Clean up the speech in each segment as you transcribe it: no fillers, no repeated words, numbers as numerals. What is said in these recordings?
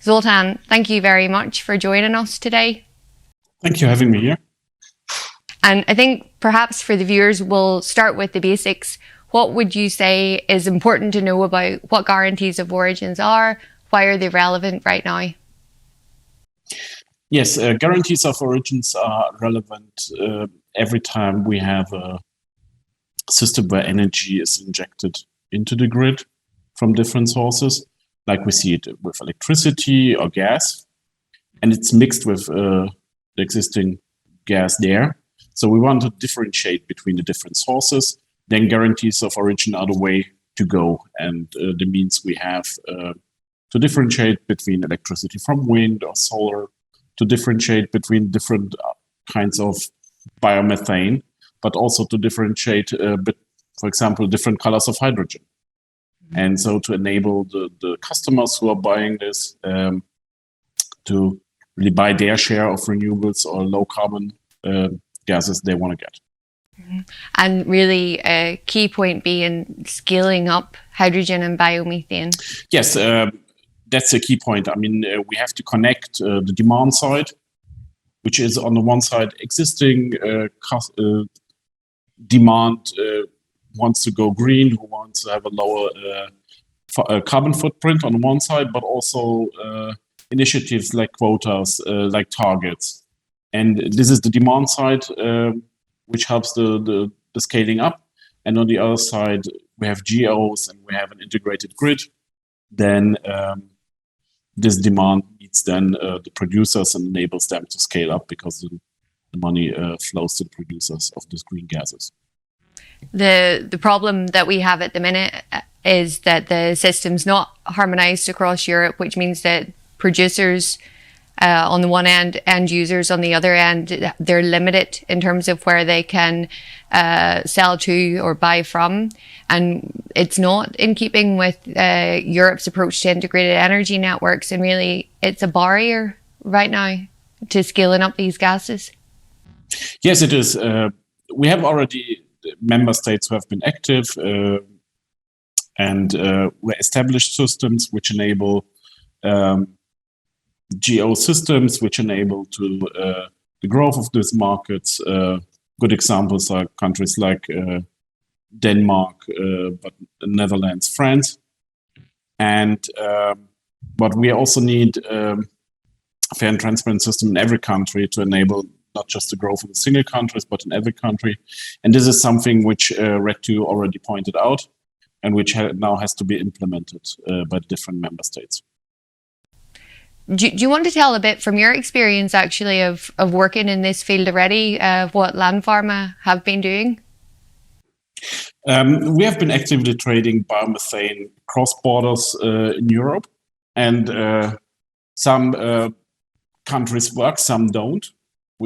Zoltan, thank you very much for joining us today. Thank you for having me here. And I think perhaps for the viewers, we'll start with the basics. What would you say is important to know about what guarantees of origins are? Why are they relevant right now? Yes, guarantees of origins are relevant every time we have a system where energy is injected into the grid from different sources, like we see it with electricity or gas, and it's mixed with the existing gas there. So we want to differentiate between the different sources. Then guarantees of origin are the way to go, and the means we have to differentiate between electricity from wind or solar, to differentiate between different kinds of biomethane, but also to differentiate, for example, different colors of hydrogen. Mm-hmm. And so to enable the customers who are buying this to really buy their share of renewables or low carbon gases they want to get. Mm-hmm. And really a key point being scaling up hydrogen and biomethane. Yes, that's a key point. I mean, we have to connect the demand side, which is on the one side existing demand wants to go green, who wants to have a lower carbon footprint on one side, but also initiatives like quotas, like targets. And this is the demand side, which helps the scaling up. And on the other side, we have GOs and we have an integrated grid. Then this demand needs then the producers and enables them to scale up because the money flows to the producers of these green gases. The problem that we have at the minute is that the system's not harmonized across Europe, which means that producers on the one end, end users on the other end, they're limited in terms of where they can sell to or buy from. And it's not in keeping with Europe's approach to integrated energy networks. And really, it's a barrier right now to scaling up these gases. Yes, it is. We have already member states who have been active and we established systems which enable GO systems, which enable to the growth of these markets. Good examples are countries like Denmark, but Netherlands, France. But we also need a fair and transparent system in every country to enable not just the growth in single countries, but in every country. And this is something which RED2 already pointed out and which now has to be implemented by different member states. Do you want to tell a bit from your experience, actually, of working in this field already, of what Landpharma have been doing? We have been actively trading biomethane cross borders in Europe, and some countries work, some don't.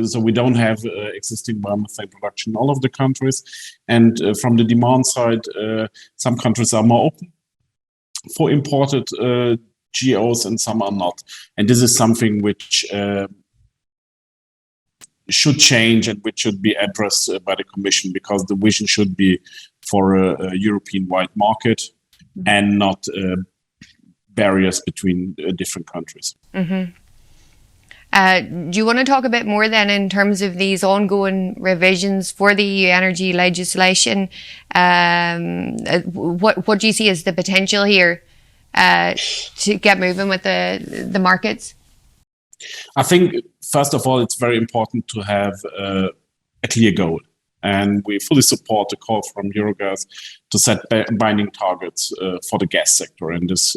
So we don't have existing biomethane production in all of the countries. And from the demand side, some countries are more open for imported GOs and some are not. And this is something which should change and which should be addressed by the Commission, because the vision should be for a European-wide market and not barriers between different countries. Mm-hmm. Do you want to talk a bit more then in terms of these ongoing revisions for the EU energy legislation? What do you see as the potential here to get moving with the markets? I think, first of all, it's very important to have a clear goal. And we fully support the call from Eurogas to set binding targets for the gas sector. And this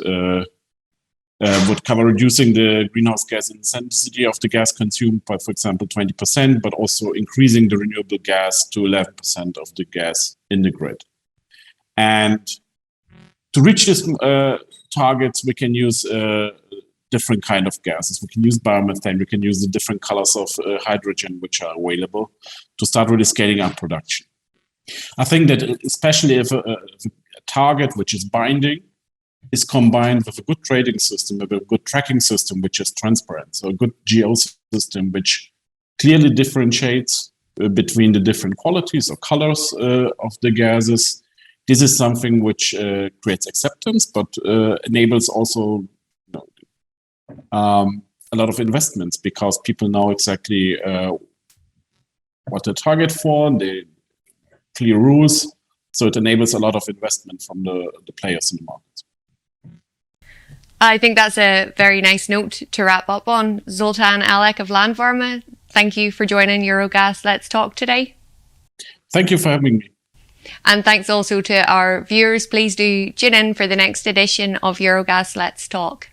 would cover reducing the greenhouse gas intensity of the gas consumed by, for example, 20%, but also increasing the renewable gas to 11% of the gas in the grid. And to reach these targets, we can use different kind of gases. We can use biomethane, we can use the different colors of hydrogen which are available to start really scaling up production. I think that especially if a target which is binding is combined with a good trading system, with a good tracking system which is transparent, so a good GO system which clearly differentiates between the different qualities or colors of the gases. This is something which creates acceptance, but enables also a lot of investments because people know exactly what to target for, the clear rules. So it enables a lot of investment from the players in the market. I think that's a very nice note to wrap up on. Zoltan Alek of Landvarma, thank you for joining Eurogas Let's Talk today. Thank you for having me. And thanks also to our viewers. Please do tune in for the next edition of Eurogas Let's Talk.